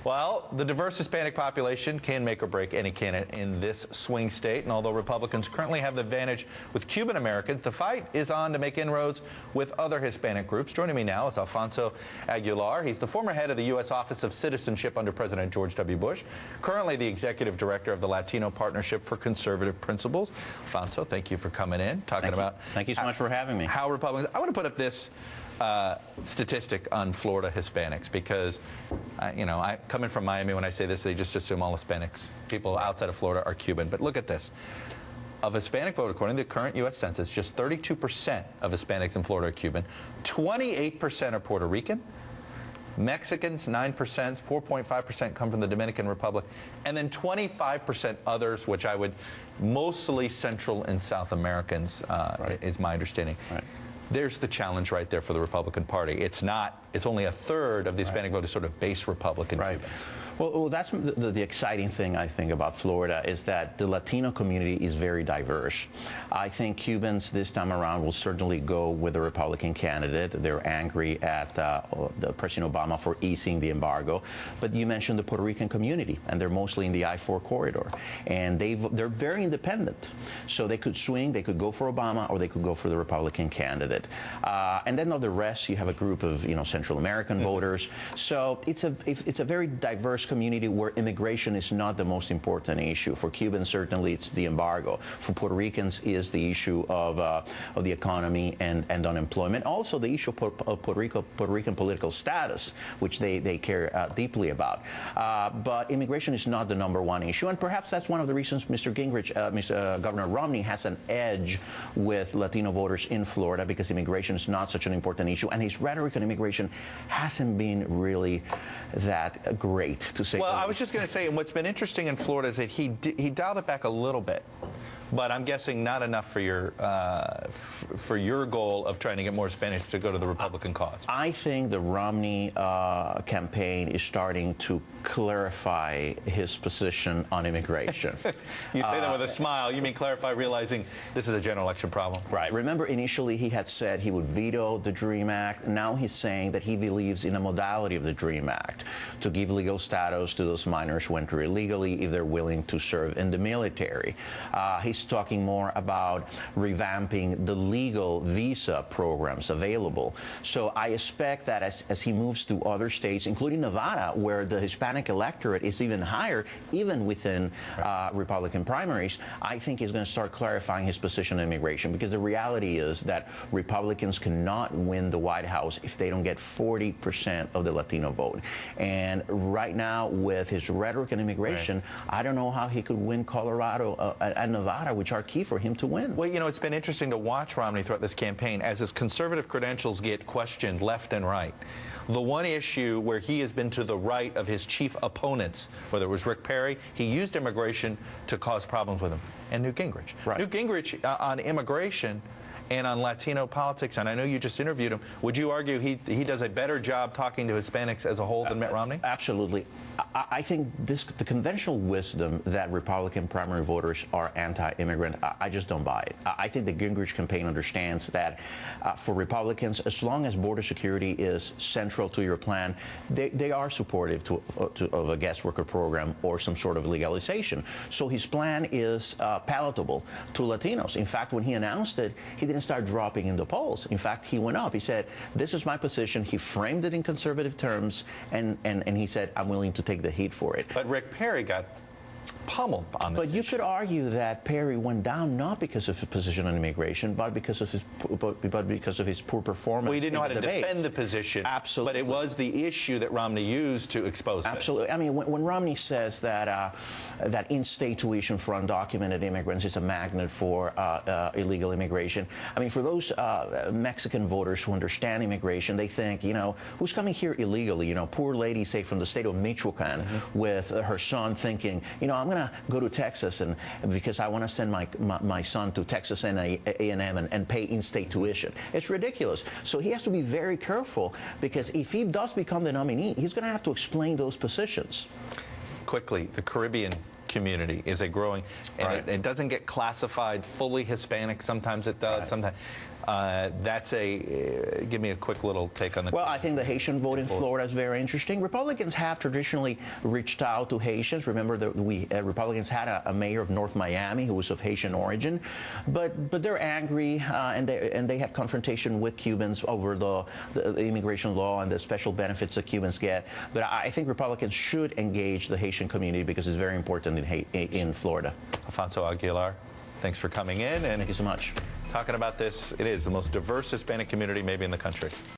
Well, the diverse Hispanic population can make or break any candidate in this swing state. And although Republicans currently have the advantage with Cuban Americans, the fight is on to make inroads with other Hispanic groups. Joining me now is Alfonso Aguilar. He's the former head of the U.S. Office of Citizenship under President George W. Bush, currently the executive director of the Latino Partnership for Conservative Principles. Alfonso, thank you for coming in, talking about... Thank you so much for having me. How Republicans... I want to put up this statistic on Florida Hispanics because, coming from Miami, when I say this, they just assume all Hispanics, people outside of Florida, are Cuban. But look at this. Of Hispanic vote, according to the current U.S. Census, just 32% of Hispanics in Florida are Cuban, 28% are Puerto Rican, Mexicans 9%, 4.5% come from the Dominican Republic, and then 25% others, which I would mostly Central and South Americans, is my understanding. Right. There's the challenge right there for the Republican Party. It's only a third of the Hispanic vote is sort of base Republican. Right. Well, that's the exciting thing, I think, about Florida is that the Latino community is very diverse. I think Cubans this time around will certainly go with the Republican candidate. They're angry at the President Obama for easing the embargo. But you mentioned the Puerto Rican community, and they're mostly in the I-4 corridor. And they're very independent. So they could swing, they could go for Obama, or they could go for the Republican candidate. And then of the rest, you have a group of Central American voters. So it's a very diverse community where immigration is not the most important issue. For Cubans, certainly it's the embargo. For Puerto Ricans is the issue of the economy and unemployment. Also the issue of Puerto Rican political status, which they care deeply about. But immigration is not the #1 issue, and perhaps that's one of the reasons Mr. Gingrich, Governor Romney has an edge with Latino voters in Florida, because immigration is not such an important issue, and his rhetoric on immigration hasn't been really that great, to say. Well, I was just going to say, and what's been interesting in Florida is that he dialed it back a little bit, but I'm guessing not enough for your goal of trying to get more Hispanics to go to the Republican cause. I think the Romney campaign is starting to clarify his position on immigration. You say that with a smile. You mean clarify, realizing this is a general election problem? Right. Remember, initially he had said he would veto the DREAM Act. Now he's saying that he believes in a modality of the DREAM Act to give legal status to those minors who enter illegally if they're willing to serve in the military. He's talking more about revamping the legal visa programs available. So I expect that as he moves to other states, including Nevada, where the Hispanic electorate is even higher, even within Republican primaries, I think he's going to start clarifying his position on immigration, because the reality is that Republicans cannot win the White House if they don't get 40% of the Latino vote. And right now, with his rhetoric on immigration, I don't know how he could win Colorado and Nevada, which are key for him to win. Well, it's been interesting to watch Romney throughout this campaign as his conservative credentials get questioned left and right. The one issue where he has been to the right of his chief opponents, whether it was Rick Perry, he used immigration to cause problems with him, and Newt Gingrich. Right. Newt Gingrich on immigration and on Latino politics, and I know you just interviewed him, would you argue he does a better job talking to Hispanics as a whole than Mitt Romney? Absolutely. I think the conventional wisdom that Republican primary voters are anti-immigrant, I just don't buy it. I think the Gingrich campaign understands that for Republicans, as long as border security is central to your plan, they are supportive of a guest worker program or some sort of legalization. So his plan is palatable to Latinos. In fact, when he announced it, he didn't start dropping in the polls. In fact, he went up. He said, this is my position. He framed it in conservative terms, and he said, I'm willing to take the heat for it. But Rick Perry got pummeled on this issue. Could argue that Perry went down not because of his position on immigration, but because of his poor performance. Well, he didn't know how to debates. defend the position. Absolutely. But it was the issue that Romney used to expose this. Absolutely. I mean, when Romney says that that in-state tuition for undocumented immigrants is a magnet for illegal immigration, I mean, for those Mexican voters who understand immigration, they think, who's coming here illegally? Poor lady, say, from the state of Michoacan, with her son thinking, I'm going to go to Texas and because I want to send my son to Texas A&M and pay in-state tuition. It's ridiculous. So he has to be very careful, because if he does become the nominee, he's going to have to explain those positions. Quickly, the Caribbean community is a growing, and it doesn't get classified fully Hispanic. Sometimes it does. Sometimes That's a give me a quick little take on the. Well, I think the Haitian vote in Florida is very interesting. Republicans have traditionally reached out to Haitians. Remember that Republicans had a mayor of North Miami who was of Haitian origin, but they're angry and they have confrontation with Cubans over the immigration law and the special benefits that Cubans get. But I think Republicans should engage the Haitian community because it's very important in Florida. Alfonso Aguilar, thanks for coming in and thank you so much. Talking about this. It is the most diverse Hispanic community maybe in the country.